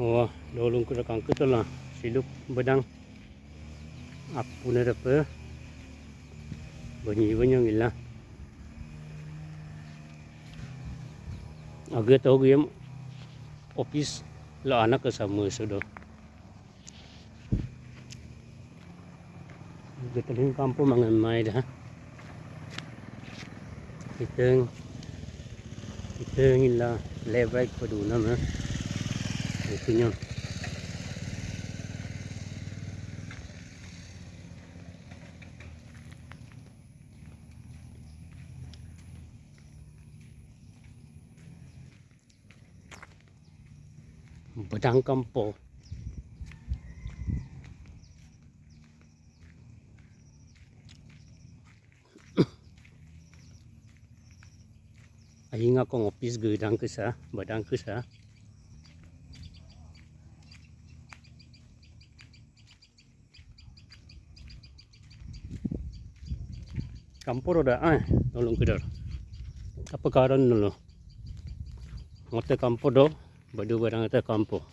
Oh, dolong ke rekang ke telah siluk bedang apu na depe bunyi banyak gila agak tahu game office la anak ke sama sudah kita di kampung mengamai dah kita gila lebaik peduna mah itunya bedang kampung aing ako office gedang ke sa bedang ke sa kampur udah tolong kedar apa karan dulu ngote kampur do badu barang eta kampur